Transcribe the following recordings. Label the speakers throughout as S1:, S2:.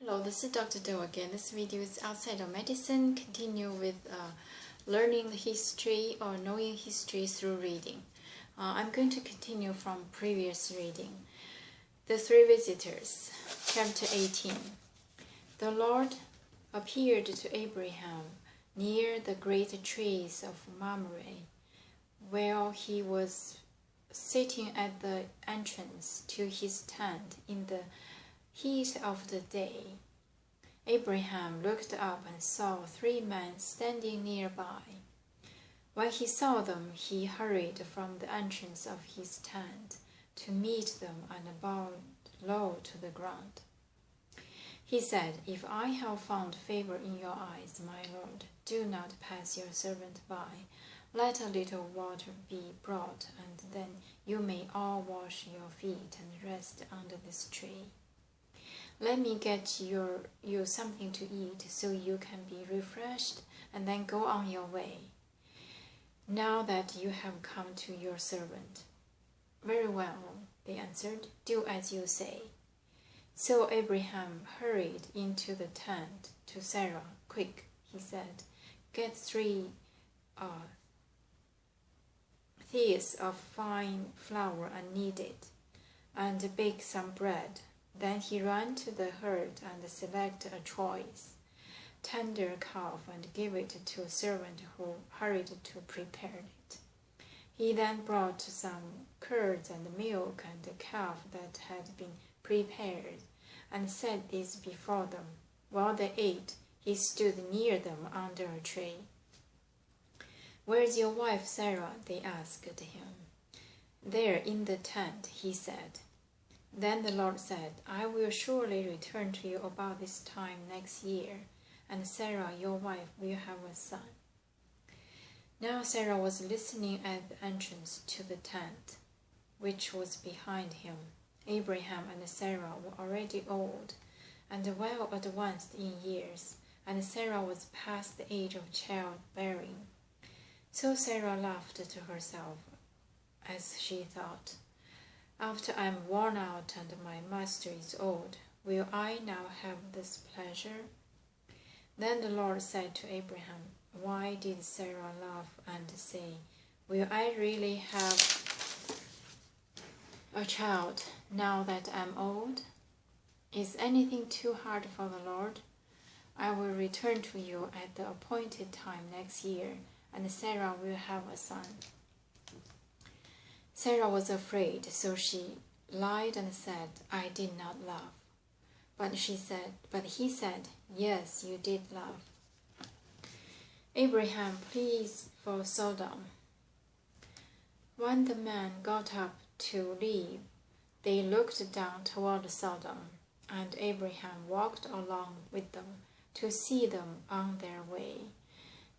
S1: Hello, this is Dr. Do again. This video is outside of medicine. Continue with learning the history or knowing history through reading. I'm going to continue from previous reading. The Three Visitors, chapter 18. The Lord appeared to Abraham near the great trees of Mamre, where he was sitting at the entrance to his tent in the heat of the day. Abraham looked up and saw 3 men standing nearby. When he saw them, he hurried from the entrance of his tent to meet them and bowed low to the ground. He said, "If I have found favor in your eyes, my lord, do not pass your servant by. Let a little water be brought, and then you may all wash your feet and rest under this tree. Let me get you something to eat so you can be refreshed and then go on your way, now that you have come to your servant." "Very well," they answered, "do as you say." So Abraham hurried into the tent to Sarah. "Quick," he said, "get 3 thieves of fine flour and knead it, and bake some bread." Then he ran to the herd and selected a choice, tender calf and gave it to a servant who hurried to prepare it. He then brought some curds and milk and a calf that had been prepared and set these before them. While they ate, he stood near them under a tree. "Where's your wife Sarah?" they asked him. "There in the tent," he said. Then the Lord said, "I will surely return to you about this time next year, and Sarah, your wife, will have a son." Now Sarah was listening at the entrance to the tent, which was behind him. Abraham and Sarah were already old and well advanced in years, and Sarah was past the age of childbearing. So Sarah laughed to herself as she thought, "After I am worn out and my master is old, will I now have this pleasure?" Then the Lord said to Abraham, "Why did Sarah laugh and say, 'Will I really have a child now that I am old?' Is anything too hard for the Lord? I will return to you at the appointed time next year, and Sarah will have a son." Sarah was afraid, so she lied and said, "I did not laugh." But he said, "Yes, you did laugh." Abraham pleads for Sodom. When the men got up to leave, they looked down toward Sodom, and Abraham walked along with them to see them on their way.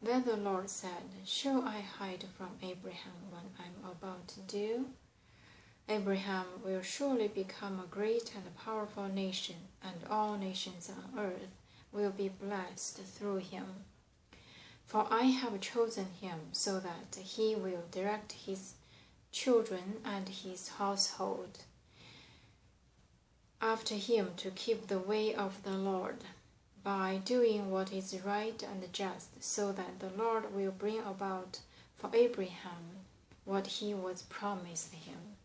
S1: Then the Lord said, "Shall I hide from Abraham what I am about to do? Abraham will surely become a great and powerful nation, and all nations on earth will be blessed through him. For I have chosen him so that he will direct his children and his household after him to keep the way of the Lord, by doing what is right and just, so that the Lord will bring about for Abraham what he was promised him."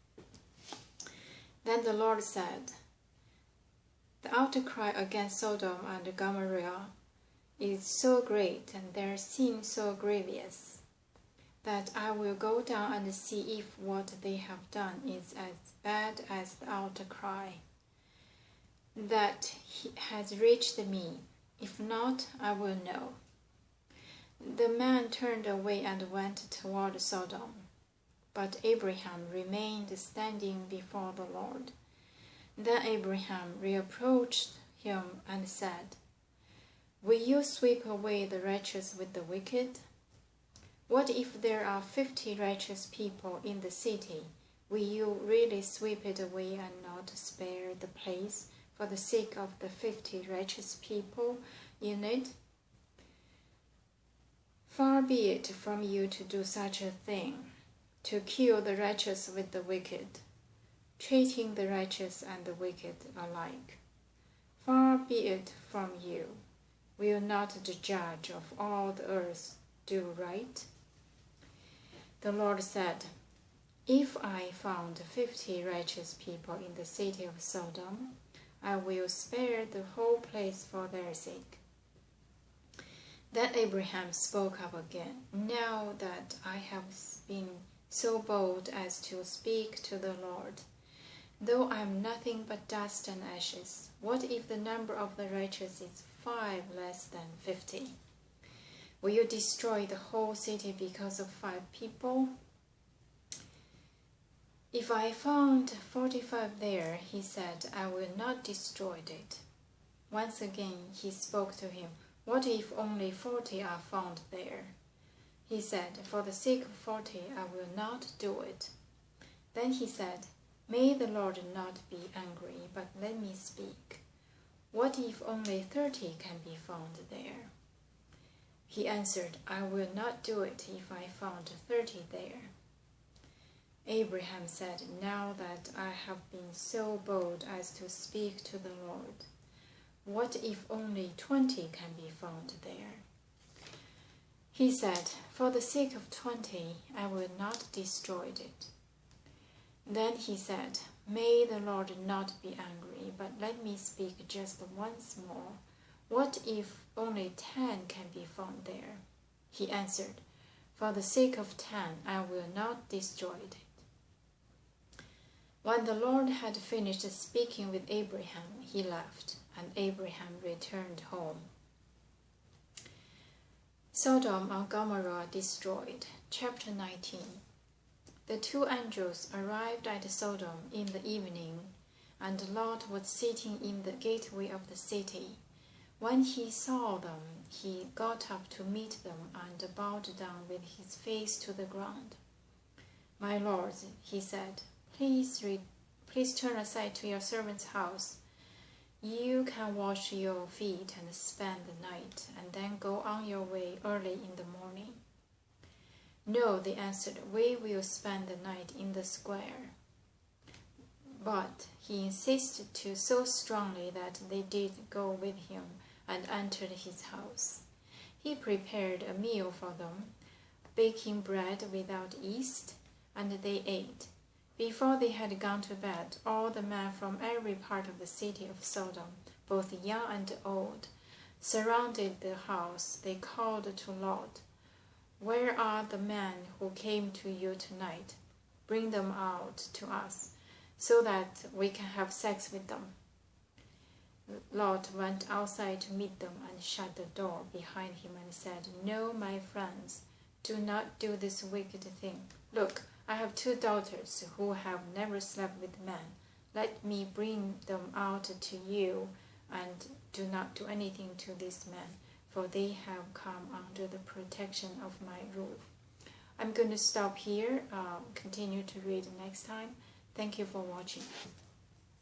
S1: Then the Lord said, "The outcry against Sodom and Gomorrah is so great and their sin so grievous, that I will go down and see if what they have done is as bad as the outcry that has reached me. If not, I will know." The man turned away and went toward Sodom, but Abraham remained standing before the Lord. Then Abraham reproached him and said, "Will you sweep away the righteous with the wicked? What if there are 50 righteous people in the city? Will you really sweep it away and not spare the place for the sake of the 50 righteous people in it? Far be it from you to do such a thing, to kill the righteous with the wicked, treating the righteous and the wicked alike. Far be it from you. Will not the judge of all the earth do right? The Lord said, If I found 50 righteous people in the city of Sodom, I will spare the whole place for their sake. Then Abraham spoke up again, Now that I have been so bold as to speak to the Lord, though I am nothing but dust and ashes, what if the number of the righteous is 5 less than 50? Will you destroy the whole city because of 5 people? If I found 45 there, he said, I will not destroy it. Once again he spoke to him, What if only 40 are found there? He said, For the sake of 40, I will not do it. Then he said, May the Lord not be angry, but let me speak. What if only 30 can be found there? He answered, I will not do it if I found 30 there. Abraham said, Now that I have been so bold as to speak to the Lord, what if only 20 can be found there? He said, For the sake of 20, I will not destroy it. Then he said, May the Lord not be angry, but let me speak just once more. What if only 10 can be found there? He answered, For the sake of 10, I will not destroy it. When the Lord had finished speaking with Abraham, he left, and Abraham returned home. Sodom and Gomorrah destroyed. Chapter 19. The 2 angels arrived at Sodom in the evening, and Lot was sitting in the gateway of the city. When he saw them, he got up to meet them and bowed down with his face to the ground. My lords, he said, please turn aside to your servant's house. You can wash your feet and spend the night, and then go on your way early in the morning. No, they answered, we will spend the night in the square. But he insisted so strongly that they did go with him and entered his house. He prepared a meal for them, baking bread without yeast, and they ate. Before they had gone to bed, all the men from every part of the city of Sodom, both young and old, surrounded the house. They called to Lot, Where are the men who came to you tonight? Bring them out to us, so that we can have sex with them. Lot went outside to meet them and shut the door behind him and said, No, my friends, do not do this wicked thing. Look, I have 2 daughters who have never slept with men. Let me bring them out to you, and do not do anything to these men, for they have come under the protection of my roof. I'm going to stop here, continue to read next time. Thank you for watching.